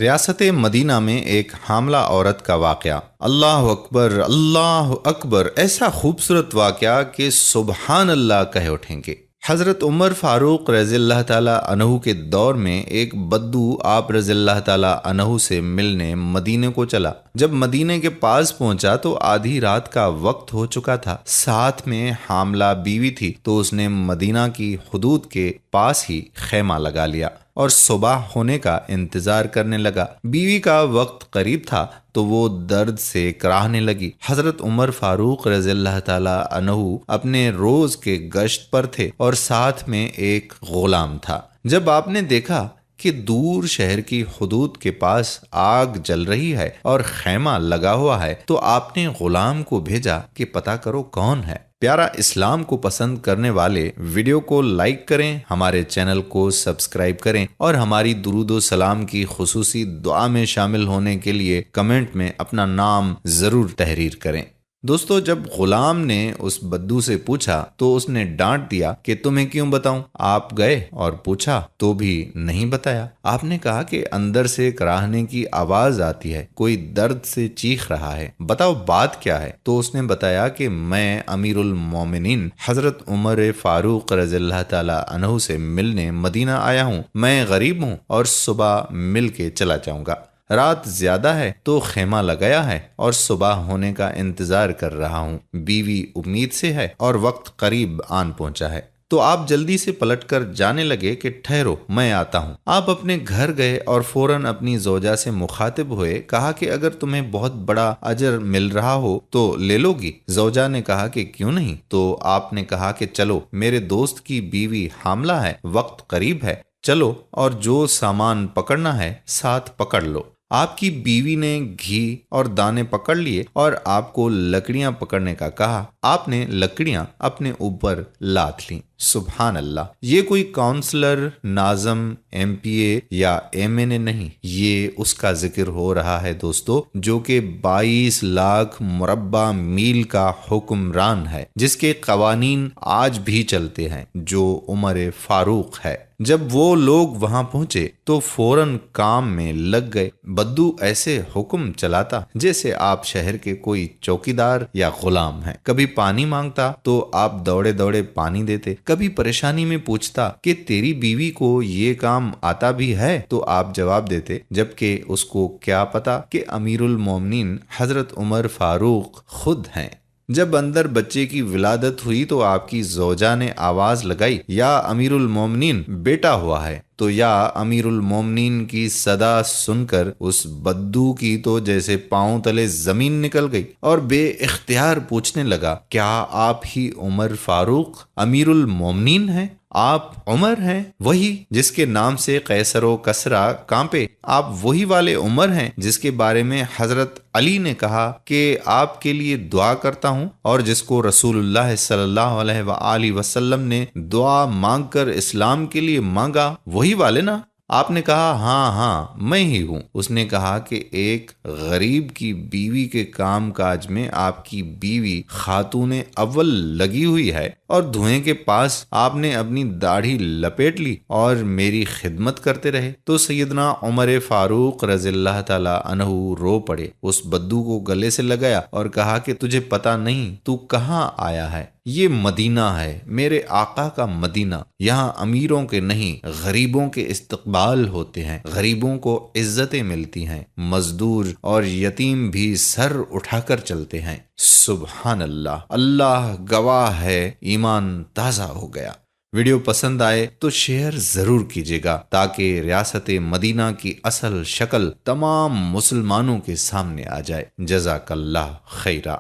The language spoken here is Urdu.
ریاست مدینہ میں ایک حاملہ عورت کا واقعہ۔ اللہ اکبر اللہ اکبر، ایسا خوبصورت واقعہ کہ سبحان اللہ کہہ اٹھیں گے۔ حضرت عمر فاروق رضی اللہ تعالیٰ عنہ کے دور میں ایک بدو آپ رضی اللہ تعالیٰ عنہ سے ملنے مدینے کو چلا۔ جب مدینے کے پاس پہنچا تو آدھی رات کا وقت ہو چکا تھا، ساتھ میں حاملہ بیوی تھی، تو اس نے مدینہ کی حدود کے پاس ہی خیمہ لگا لیا اور صبح ہونے کا انتظار کرنے لگا۔ بیوی کا وقت قریب تھا تو وہ درد سے کراہنے لگی۔ حضرت عمر فاروق رضی اللہ تعالیٰ عنہ اپنے روز کے گشت پر تھے اور ساتھ میں ایک غلام تھا۔ جب آپ نے دیکھا کہ دور شہر کی حدود کے پاس آگ جل رہی ہے اور خیمہ لگا ہوا ہے تو آپ نے غلام کو بھیجا کہ پتہ کرو کون ہے۔ پیارا اسلام کو پسند کرنے والے ویڈیو کو لائک کریں، ہمارے چینل کو سبسکرائب کریں اور ہماری درود و سلام کی خصوصی دعا میں شامل ہونے کے لیے کمنٹ میں اپنا نام ضرور تحریر کریں۔ دوستو، جب غلام نے اس بدو سے پوچھا تو اس نے ڈانٹ دیا کہ تمہیں کیوں بتاؤں؟ آپ گئے اور پوچھا تو بھی نہیں بتایا۔ آپ نے کہا کہ اندر سے کراہنے کی آواز آتی ہے، کوئی درد سے چیخ رہا ہے، بتاؤ بات کیا ہے؟ تو اس نے بتایا کہ میں امیر المومنین حضرت عمر فاروق رضی اللہ تعالی عنہ سے ملنے مدینہ آیا ہوں، میں غریب ہوں اور صبح مل کے چلا جاؤں گا۔ رات زیادہ ہے تو خیمہ لگایا ہے اور صبح ہونے کا انتظار کر رہا ہوں۔ بیوی امید سے ہے اور وقت قریب آن پہنچا ہے۔ تو آپ جلدی سے پلٹ کر جانے لگے کہ ٹھہرو میں آتا ہوں۔ آپ اپنے گھر گئے اور فوراً اپنی زوجہ سے مخاطب ہوئے، کہا کہ اگر تمہیں بہت بڑا اجر مل رہا ہو تو لے لو گی؟ زوجہ نے کہا کہ کیوں نہیں؟ تو آپ نے کہا کہ چلو، میرے دوست کی بیوی حاملہ ہے، وقت قریب ہے، چلو اور جو سامان پکڑنا ہے ساتھ پکڑ لو۔ آپ کی بیوی نے گھی اور دانے پکڑ لیے اور آپ کو لکڑیاں پکڑنے کا کہا۔ آپ نے لکڑیاں اپنے اوپر لاد لیں۔ سبحان اللہ! یہ کوئی کاؤنسلر، ناظم، ایم پی اے یا ایم این اے نہیں، یہ اس کا ذکر ہو رہا ہے دوستو جو کہ 22 لاکھ مربع میل کا حکمران ہے، جس کے قوانین آج بھی چلتے ہیں، جو عمر فاروق ہے۔ جب وہ لوگ وہاں پہنچے تو فوراً کام میں لگ گئے۔ بدو ایسے حکم چلاتا جیسے آپ شہر کے کوئی چوکیدار یا غلام ہیں۔ کبھی پانی مانگتا تو آپ دوڑے دوڑے پانی دیتے، کبھی پریشانی میں پوچھتا کہ تیری بیوی کو یہ کام آتا بھی ہے تو آپ جواب دیتے، جبکہ اس کو کیا پتا کہ امیر المومنین حضرت عمر فاروق خود ہیں۔ جب اندر بچے کی ولادت ہوئی تو آپ کی زوجہ نے آواز لگائی، یا امیر المومنین بیٹا ہوا ہے، تو یا امیر المومنین کی صدا سن کر اس بدو کی تو جیسے پاؤں تلے زمین نکل گئی اور بے اختیار پوچھنے لگا، کیا آپ ہی عمر فاروق امیر المومنین ہیں؟ آپ عمر ہیں، وہی جس کے نام سے قیصر و کسریٰ کانپے؟ آپ وہی والے عمر ہیں جس کے بارے میں حضرت علی نے کہا کہ آپ کے لیے دعا کرتا ہوں، اور جس کو رسول اللہ صلی اللہ علیہ وآلہ وسلم نے دعا مانگ کر اسلام کے لیے مانگا؟ وہی والے نا؟ آپ نے کہا ہاں میں ہی ہوں۔ اس نے کہا کہ ایک غریب کی بیوی کے کام کاج میں آپ کی بیوی خاتون اول لگی ہوئی ہے اور دھوئیں کے پاس آپ نے اپنی داڑھی لپیٹ لی اور میری خدمت کرتے رہے۔ تو سیدنا عمر فاروق رضی اللہ تعالی عنہ رو پڑے، اس بدو کو گلے سے لگایا اور کہا کہ تجھے پتا نہیں تو کہاں آیا ہے؟ یہ مدینہ ہے، میرے آقا کا مدینہ۔ یہاں امیروں کے نہیں، غریبوں کے استقبال ہوتے ہیں، غریبوں کو عزتیں ملتی ہیں، مزدور اور یتیم بھی سر اٹھا کر چلتے ہیں۔ سبحان اللہ! اللہ گواہ ہے، ایمان تازہ ہو گیا۔ ویڈیو پسند آئے تو شیئر ضرور کیجیے گا تاکہ ریاست مدینہ کی اصل شکل تمام مسلمانوں کے سامنے آ جائے۔ جزاک اللہ خیرہ۔